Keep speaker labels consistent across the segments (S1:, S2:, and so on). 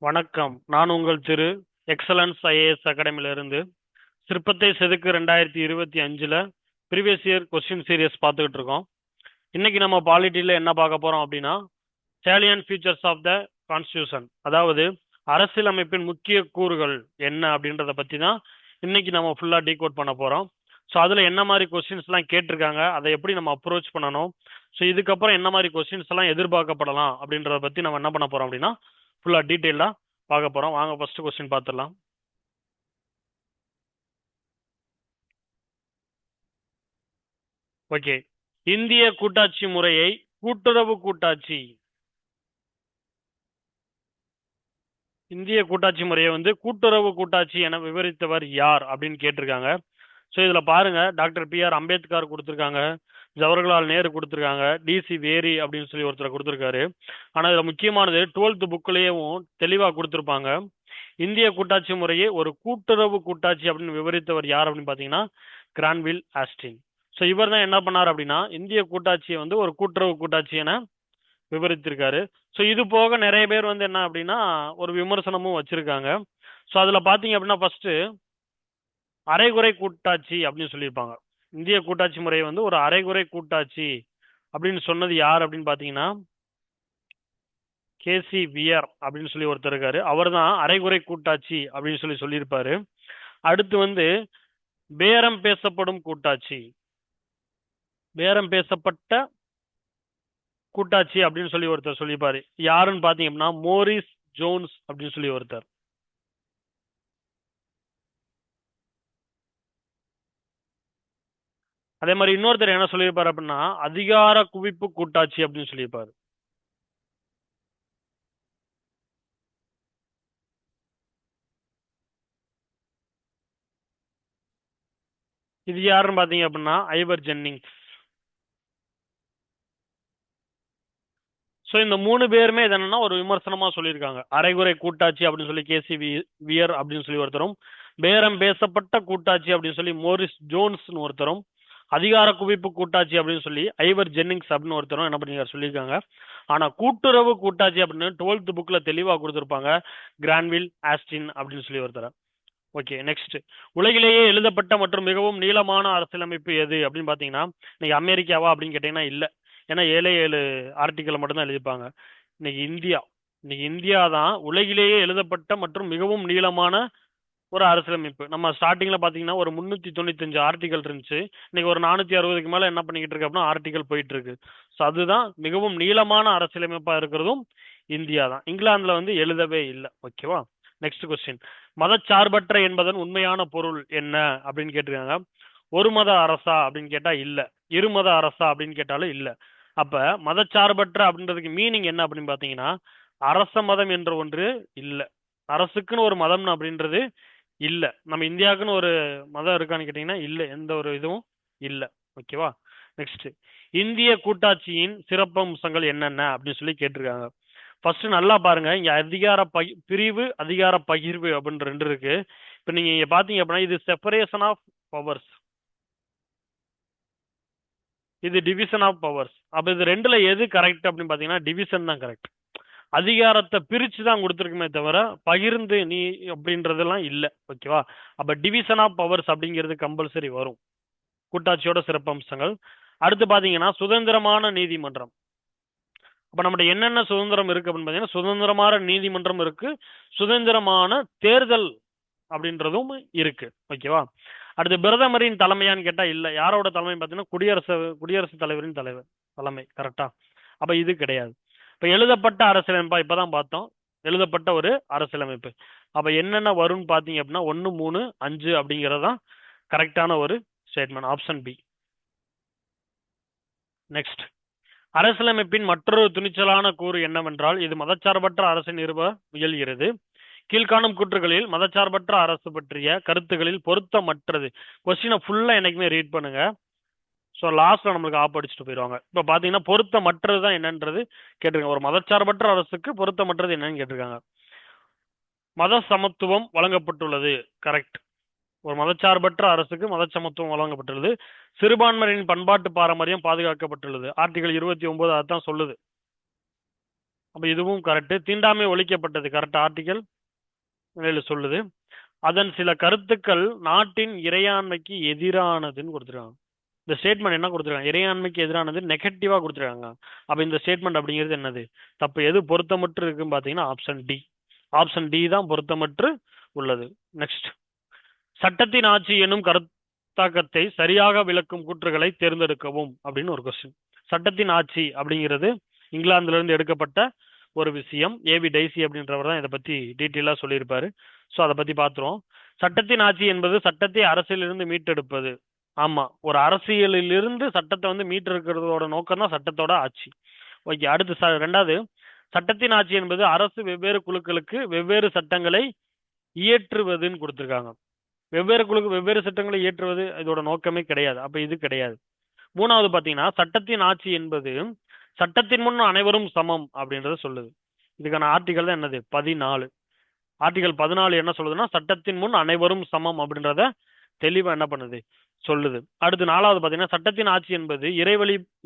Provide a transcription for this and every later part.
S1: வணக்கம். நான் உங்கள் திரு எக்ஸலன்ஸ் ஐஏஎஸ் அகாடமியிலிருந்து சிற்பத்தை செதுக்கு 2025ல ப்ரீவியஸ் இயர் கொஸ்டின் சீரியஸ் பார்த்துக்கிட்டு இருக்கோம். இன்னைக்கு நம்ம பாலிட்டியில் என்ன பார்க்க போறோம் அப்படின்னா, salient features of the constitution, அதாவது அரசியலமைப்பின் முக்கிய கூறுகள் என்ன அப்படின்றத பற்றி தான் இன்னைக்கு நம்ம ஃபுல்லாக டீகோட் பண்ண போகிறோம். ஸோ அதில் என்ன மாதிரி கொஸ்டின்ஸ்லாம் கேட்டிருக்காங்க, அதை எப்படி நம்ம அப்ரோச் பண்ணணும், ஸோ இதுக்கப்புறம் என்ன மாதிரி கொஸ்டின்ஸ் எல்லாம் எதிர்பார்க்கப்படலாம் அப்படின்றத பற்றி நம்ம என்ன பண்ண போகிறோம் அப்படின்னா ஃபுல்லாக டீட்டெயிலாக பார்க்க போகிறோம். வாங்க ஃபர்ஸ்ட் கொஸ்டின் பார்த்துடலாம். ஓகே, இந்திய கூட்டாட்சி முறையை கூட்டுறவு கூட்டாட்சி இந்திய கூட்டாட்சி முறையை கூட்டுறவு கூட்டாட்சி என விவரித்தவர் யார் அப்படின்னு கேட்டிருக்காங்க. ஸோ இதில் பாருங்க, டாக்டர் பி.ஆர். அம்பேத்கர் கொடுத்துருக்காங்க, ஜவஹர்லால் நேரு கொடுத்துருக்காங்க, டிசி வேரி அப்படின்னு சொல்லி ஒருத்தர் கொடுத்துருக்காரு. ஆனால் இதில் முக்கியமானது 12th புக்லேயும் தெளிவாக கொடுத்துருப்பாங்க. இந்திய கூட்டாட்சி முறையை ஒரு கூட்டுறவு கூட்டாட்சி அப்படின்னு விவரித்தவர் யார் அப்படின்னு பார்த்தீங்கன்னா கிரான்வில் ஆஸ்டின். ஸோ இவர் தான் என்ன பண்ணார் அப்படின்னா இந்திய கூட்டாட்சியை ஒரு கூட்டுறவு கூட்டாட்சி என விவரித்திருக்காரு. ஸோ இது போக நிறைய பேர் என்ன அப்படின்னா ஒரு விமர்சனமும் வச்சிருக்காங்க. ஸோ அதில் பார்த்தீங்க அப்படின்னா ஃபர்ஸ்ட் அரைகுறை கூட்டாட்சி அப்படின்னு சொல்லியிருப்பாங்க. இந்திய கூட்டாட்சி முறையை ஒரு அரைகுறை கூட்டாட்சி அப்படின்னு சொன்னது யார் அப்படின்னு பார்த்தீங்கன்னா கேசி வியர் அப்படின்னு சொல்லி ஒருத்தர் இருக்காரு. அவர் தான் அரைகுறை கூட்டாட்சி அப்படின்னு சொல்லியிருப்பாரு. அடுத்து பேரம் பேசப்படும் கூட்டாட்சி, பேரம் பேசப்பட்ட கூட்டாட்சி அப்படின்னு சொல்லி ஒருத்தர் சொல்லியிருப்பாரு. யாருன்னு பாத்தீங்க அப்படின்னா மோரிஸ் ஜோன்ஸ் அப்படின்னு சொல்லி ஒருத்தர். அதே மாதிரி இன்னொருத்தர் என்ன சொல்லியிருப்பாரு அப்படின்னா அதிகார குவிப்பு கூட்டாட்சி அப்படின்னு சொல்லியிருப்பாரு. இது யாருன்னு பாத்தீங்க அப்படின்னா ஐவர் ஜென்னிங்ஸ். ஸோ இந்த 3 பேருமே என்னன்னா ஒரு விமர்சனமா சொல்லியிருக்காங்க. அரைகுறை கூட்டாட்சி அப்படின்னு சொல்லி கேசி வியர் அப்படின்னு சொல்லி ஒருத்தரும், பேரம் பேசப்பட்ட கூட்டாட்சி அப்படின்னு சொல்லி மோரிஸ் ஜோன்ஸ் ஒருத்தரும், அதிகார குவிப்பு கூட்டாட்சி அப்படின்னு சொல்லி ஐவர் ஜென்னிங்ஸ் அப்படின்னு ஒருத்தரும் என்ன பண்ணி சொல்லியிருக்காங்க. ஆனா கூட்டுறவு கூட்டாட்சி அப்படின்னு 12th புக்ல தெளிவா கொடுத்திருப்பாங்க, கிரான்வில் ஆஸ்டின் அப்படின்னு சொல்லி ஒருத்தர். ஓகே, நெக்ஸ்ட், உலகிலேயே எழுதப்பட்ட மற்றும் மிகவும் நீளமான அரசியலமைப்பு எது அப்படின்னு பாத்தீங்கன்னா இன்னைக்கு அமெரிக்காவா அப்படின்னு கேட்டீங்கன்னா இல்ல. ஏன்னா 7 ஆர்டிக்கல் மட்டும்தான் எழுதிப்பாங்க. இன்னைக்கு இந்தியா தான் உலகிலேயே எழுதப்பட்ட மற்றும் மிகவும் நீளமான ஒரு அரசியலமைப்பு. நம்ம ஸ்டார்டிங்ல பாத்தீங்கன்னா ஒரு 395 ஆர்டிகல் இருந்துச்சு. இன்னைக்கு ஒரு 460க்கு மேல என்ன பண்ணிக்கிட்டு இருக்கு அப்படின்னா ஆர்டிகல் போயிட்டு இருக்கு. ஸோ அதுதான் மிகவும் நீளமான அரசியலமைப்பா இருக்கிறதும் இந்தியா தான். இங்கிலாந்துல எழுதவே இல்லை. ஓகேவா, நெக்ஸ்ட் கொஸ்டின், மதச்சார்பற்ற என்பதன் உண்மையான பொருள் என்ன அப்படின்னு கேட்டிருக்காங்க. ஒரு மத அரசா அப்படின்னு கேட்டா இல்ல, இருமத அரசா அப்படின்னு கேட்டாலும் இல்ல. அப்ப மதச்சார்பற்ற அப்படின்றதுக்கு மீனிங் என்ன அப்படின்னு பாத்தீங்கன்னா அரச மதம் என்ற ஒன்று இல்ல, அரசுக்குன்னு ஒரு மதம் அப்படின்றது இல்ல. நம்ம இந்தியாவுக்குன்னு ஒரு மதம் இருக்கான்னு கேட்டீங்கன்னா இல்ல, எந்த ஒரு இதுவும் இல்ல. ஓகேவா, நெக்ஸ்ட், இந்திய கூட்டாட்சியின் சிறப்பம்சங்கள் என்னென்ன அப்படின்னு சொல்லி கேட்டிருக்காங்க. ஃபர்ஸ்ட் நல்லா பாருங்க, இங்க அதிகார பிரிவு அதிகார பகிர்வு அப்படின்னு 2 இருக்கு. இப்ப நீங்க இங்க பாத்தீங்க அப்படின்னா இது செப்பரேஷன் ஆஃப் பவர்ஸ், இது டிவிஷன் ஆஃப் பவர்ஸ். அப்ப இது 2ல எது கரெக்ட் அப்படின்னு பாத்தீங்கன்னா டிவிஷன் தான் கரெக்ட். அதிகாரத்தை பிரிச்சு தான் கொடுத்துருக்குமே தவிர பகிர்ந்து நீ அப்படின்றதெல்லாம் இல்லை. ஓகேவா, அப்ப டிவிஷன் ஆஃப் பவர்ஸ் அப்படிங்கிறது கம்பல்சரி வரும், கூட்டாட்சியோட சிறப்பம்சங்கள். அடுத்து பாத்தீங்கன்னா சுதந்திரமான நீதிமன்றம். அப்ப நம்மகிட்ட என்னென்ன சுதந்திரம் இருக்கு அப்படின்னு பாத்தீங்கன்னா சுதந்திரமான நீதிமன்றம் இருக்கு, சுதந்திரமான தேர்தல் அப்படின்றதும் இருக்கு. ஓகேவா, அடுத்து பிரதமரின் தலைமையான்னு கேட்டா இல்ல. யாரோட தலைமை பாத்தீங்கன்னா குடியரசுத் தலைவரின் தலைமை. கரெக்டா, அப்ப இது கிடையாது. இப்ப எழுதப்பட்ட அரசியலமைப்பா இப்பதான் பார்த்தோம், எழுதப்பட்ட ஒரு அரசியலமைப்பு. அப்ப என்னென்ன வரும்னு பாத்தீங்க அப்படின்னா 1, 3, 5 அப்படிங்கறதுதான் கரெக்டான ஒரு ஸ்டேட்மெண்ட், ஆப்ஷன் பி. நெக்ஸ்ட், அரசியலமைப்பின் மற்றொரு துணிச்சலான கூறு என்னவென்றால் இது மதச்சார்பற்ற அரசை நிறுவ முயல்கிறது. கீழ்காணும் கூற்றுகளில் மதச்சார்பற்ற அரசு பற்றிய கருத்துகளில் பொருத்தமற்றது. கொஸ்டினை ஃபுல்லா என்னைக்குமே ரீட் பண்ணுங்க. ஸோ லாஸ்ட்ல நம்மளுக்கு ஆப்படிச்சுட்டு போயிடுவாங்க. இப்போ பாத்தீங்கன்னா பொருத்தமற்றது தான் என்னன்றது கேட்டிருக்காங்க. ஒரு மதச்சார்பற்ற அரசுக்கு பொருத்தமற்றது என்னன்னு கேட்டிருக்காங்க. மத சமத்துவம் வழங்கப்பட்டுள்ளது, கரெக்ட். ஒரு மதச்சார்பற்ற அரசுக்கு மத சமத்துவம் வழங்கப்பட்டுள்ளது. சிறுபான்மையினரின் பண்பாட்டு பாரம்பரியம் பாதுகாக்கப்பட்டுள்ளது, ஆர்டிகல் 29 அதான் சொல்லுது. அப்ப இதுவும் கரெக்ட். தீண்டாமை ஒழிக்கப்பட்டது கரெக்ட், ஆர்டிகல் 7 சொல்லுது. அதன் சில கருத்துக்கள் நாட்டின் இறையாண்மைக்கு எதிரானதுன்னு கொடுத்துருக்காங்க. இந்த ஸ்டேட்மெண்ட் என்ன கொடுத்துருக்காங்க? இறையாண்மைக்கு எதிரானது நெகட்டிவா கொடுத்துருக்காங்க. அப்ப இந்த ஸ்டேட்மெண்ட் அப்படிங்கிறது என்னது? தப்பு. எது பொருத்தமற்று இருக்குன்னு பாத்தீங்கன்னா ஆப்ஷன் டி. ஆப்ஷன் டி தான் பொருத்தமற்று உள்ளது. நெக்ஸ்ட், சட்டத்தின் ஆட்சி என்னும் கருத்தாக்கத்தை சரியாக விளக்கும் கூற்றுகளை தேர்ந்தெடுக்கவும் அப்படின்னு ஒரு கொஸ்டின். சட்டத்தின் ஆட்சி அப்படிங்கிறது இங்கிலாந்துல இருந்து எடுக்கப்பட்ட ஒரு விஷயம். ஏவி டைசி அப்படின்றவர் தான் இதை பத்தி டீட்டெயிலா சொல்லியிருப்பாரு. ஸோ அதை பத்தி பார்த்துருவோம். சட்டத்தின் ஆட்சி என்பது சட்டத்தை அரசியலிருந்து மீட்டெடுப்பது. ஆமா, ஒரு அரசியலிலிருந்து சட்டத்தை வந்து மீட்டெடுக்கிறதோட நோக்கம் தான் சட்டத்தோட ஆட்சி. ஓகே, அடுத்து ரெண்டாவது, சட்டத்தின் ஆட்சி என்பது அரசு வெவ்வேறு குழுக்களுக்கு வெவ்வேறு சட்டங்களை இயற்றுவதுன்னு கொடுத்துருக்காங்க. வெவ்வேறு குழுக்கு வெவ்வேறு சட்டங்களை இயற்றுவது இதோட நோக்கமே கிடையாது. அப்ப இது கிடையாது. மூணாவது பாத்தீங்கன்னா, சட்டத்தின் ஆட்சி என்பது சட்டத்தின் முன் அனைவரும் சமம் அப்படின்றத சொல்லுது. இதுக்கான ஆர்டிகல் தான் என்னது? 14. ஆர்டிகல் 14 என்ன சொல்லுதுன்னா, சட்டத்தின் முன் அனைவரும் சமம் அப்படின்றத தெளிவா என்ன பண்ணுது? சொல்லுது. அடுத்து நாலாவது பாத்தீங்கன்னா, சட்டத்தின் ஆட்சி என்பது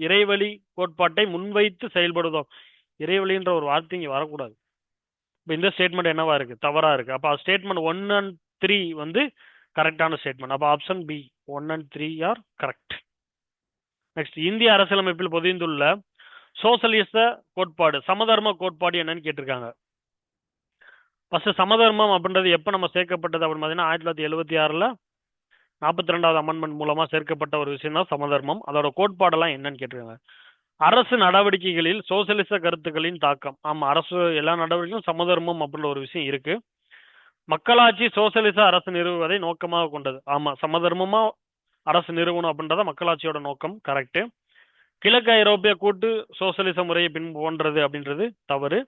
S1: இறைவழி கோட்பாட்டை முன்வைத்து செயல்படுதோ. இறைவழின்ற ஒரு வார்த்தை இங்க வரக்கூடாது. இப்ப இந்த ஸ்டேட்மெண்ட் என்னவா இருக்கு? தவறா இருக்கு. அப்ப ஸ்டேட்மெண்ட் 1 and 3 வந்து கரெக்டான ஸ்டேட்மெண்ட். அப்ப option B 1 and 3 are correct. Next, இந்திய அரசியலமைப்பில் பொதிந்துள்ள சோசலிச கோட்பாடு, சமதர்ம கோட்பாடு என்னன்னு கேட்டிருக்காங்க. ஃபர்ஸ்ட், சமதர்மம் அப்படின்றது எப்ப நம்ம சேர்க்கப்பட்டது அப்படின்னு பாத்தீங்கன்னா 1976ல 42வது அமெண்ட்மெண்ட் மூலமா சேர்க்கப்பட்ட ஒரு விஷயம் தான் சமதர்மம். அதோட கோட்பாடெல்லாம் என்னன்னு கேட்டிருக்காங்க. அரசு நடவடிக்கைகளில் சோசியலிச கருத்துக்களின் தாக்கம். ஆமா, அரசு எல்லா நடவடிக்கையும் சமதர்மம் அப்படின்ற ஒரு விஷயம் இருக்கு. மக்களாட்சி சோசியலிச அரசு நிறுவுவதை நோக்கமாக கொண்டது. ஆமா, சமதர்மமா அரசு நிறுவனம் அப்படின்றத மக்களாட்சியோட நோக்கம். கரெக்ட். கிழக்கு ஐரோப்பிய கூட்டு சோசியலிச முறையை பின்பற்றுறது அப்படின்றது தவறு.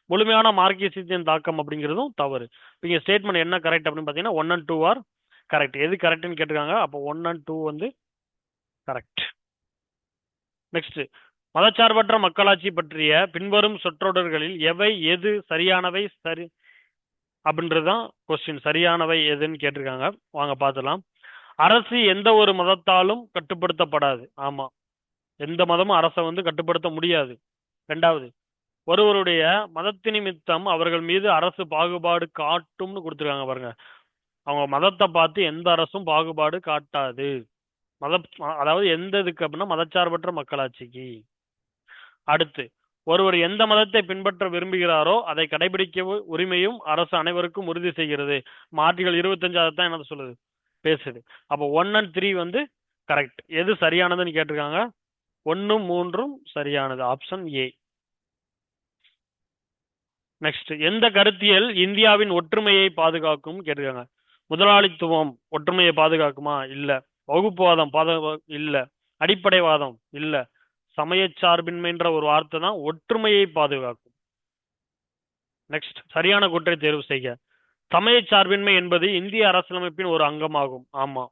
S1: முழுமையான மார்க்சிசத்தின் தாக்கம் அப்படிங்கிறதும் தவறு. இங்க ஸ்டேட்மெண்ட் என்ன கரெக்ட் அப்படின்னு பாத்தீங்கன்னா 1 and 2 ஆர் கரெக்ட். எது கரெக்ட்னு கேட்டிருக்காங்க. அப்போ 1 and 2 வந்து கரெக்ட். நெக்ஸ்ட், மதச்சார்பற்ற மக்களாட்சி பற்றிய பின்வரும் சொற்றொடர்களில் எது சரியானவை சரி அப்படின்றதுதான் கொஸ்டின். சரியானவை எதுன்னு கேட்டிருக்காங்க. வாங்க பார்த்துலாம். அரசு எந்த ஒரு மதத்தாலும் கட்டுப்படுத்தப்படாது. ஆமா, எந்த மதமும் அரசை வந்து கட்டுப்படுத்த முடியாது. ரெண்டாவது, ஒருவருடைய மதத்து நிமித்தம் அவர்கள் மீது அரசு பாகுபாடு காட்டும்னு கொடுத்துருக்காங்க பாருங்க. அவங்க மதத்தை பார்த்து எந்த அரசும் பாகுபாடு காட்டாது. அதாவது எந்த இதுக்கு அப்படின்னா மதச்சார்பற்ற மக்களாட்சிக்கு. அடுத்து, ஒருவர் எந்த மதத்தை பின்பற்ற விரும்புகிறாரோ அதை கடைபிடிக்க உரிமையும் அரசு அனைவருக்கும் உறுதி செய்கிறது. ஆர்டிகல் 25 தான் என்ன சொல்லுது, பேசுது. அப்போ 1 and 3 வந்து கரெக்ட். எது சரியானதுன்னு கேட்டிருக்காங்க. 1, 3 சரியானது. Option A. நெக்ஸ்ட், எந்த கருத்தியல் இந்தியாவின் ஒற்றுமையை பாதுகாக்கும் கேட்டிருக்காங்க. முதலாளித்துவம் ஒற்றுமையை பாதுகாக்குமா? இல்ல. வகுப்புவாதம் இல்ல. அடிப்படைவாதம் இல்ல. சமயச்சார்பின்மைன்ற ஒரு வார்த்தை தான் ஒற்றுமையை பாதுகாக்கும். நெக்ஸ்ட், சரியான கூற்றை தேர்வு செய்க. சமயச்சார்பின்மை என்பது இந்திய அரசியலமைப்பின் ஒரு அங்கமாகும். ஆமா,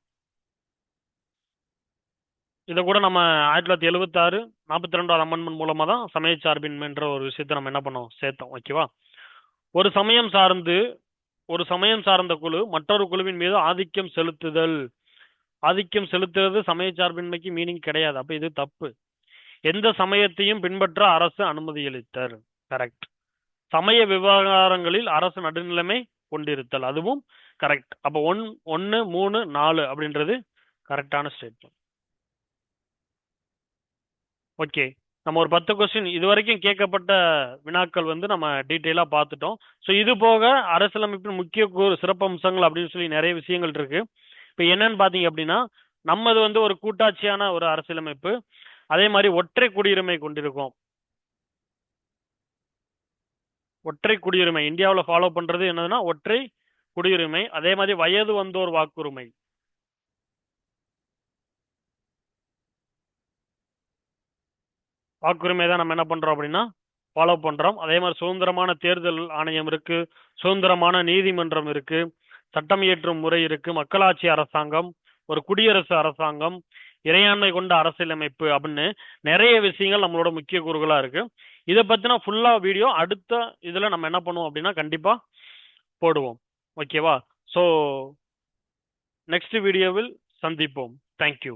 S1: இதை கூட நம்ம 1976 42வது அமெண்ட்மெண்ட் மூலமா தான் சமயச்சார்பின்மைன்ற ஒரு விஷயத்தை நம்ம என்ன பண்ணோம், சேர்த்தோம். ஓகேவா? ஒரு சமயம் சார்ந்த குழு மற்றொரு குழுவின் மீது ஆதிக்கம் செலுத்துறது சமயச்சார்பின்மைக்கு மீனிங் கிடையாது. அப்ப இது தப்பு. எந்த சமயத்தையும் பின்பற்ற அரசு அனுமதியளித்தல். கரெக்ட். சமய விவகாரங்களில் அரசு நடுநிலைமை கொண்டிருத்தல், அதுவும் கரெக்ட். அப்ப 1, 3, 4 அப்படின்றது கரெக்டான ஸ்டேட்மெண்ட். ஓகே, நம்ம ஒரு 10 கொஸ்டின் இதுவரைக்கும் கேட்கப்பட்ட வினாக்கள் வந்து நம்ம டீட்டெயிலா பார்த்துட்டோம். ஸோ இது போக அரசியலமைப்பின் முக்கிய சிறப்பம்சங்கள் அப்படின்னு சொல்லி நிறைய விஷயங்கள் இருக்கு. இப்போ என்னன்னு பாத்தீங்க அப்படின்னா, நம்மது வந்து ஒரு கூட்டாட்சியான ஒரு அரசியலமைப்பு. அதே மாதிரி ஒற்றை குடியுரிமை கொண்டிருக்கும். ஒற்றை குடியுரிமை இந்தியாவில் ஃபாலோ பண்றது என்னதுன்னா ஒற்றை குடியுரிமை. அதே மாதிரி வயது வந்தோர் வாக்குரிமை. வாக்குரிமை தான் நம்ம என்ன பண்றோம் அப்படின்னா ஃபாலோ பண்றோம். அதே மாதிரி சுதந்திரமான தேர்தல் ஆணையம் இருக்கு, சுதந்திரமான நீதிமன்றம் இருக்கு, சட்டம் இயற்றும் முறை இருக்கு, மக்களாட்சி அரசாங்கம், ஒரு குடியரசு அரசாங்கம், இறையாண்மை கொண்ட அரசியலமைப்பு அப்படின்னு நிறைய விஷயங்கள் நம்மளோட முக்கிய கூறுகளா இருக்கு. இதை பத்தினா ஃபுல்லா வீடியோ அடுத்த இதுல நம்ம என்ன பண்ணுவோம் அப்படின்னா கண்டிப்பா போடுவோம். ஓகேவா? ஸோ நெக்ஸ்ட் வீடியோவில் சந்திப்போம். தேங்க்யூ.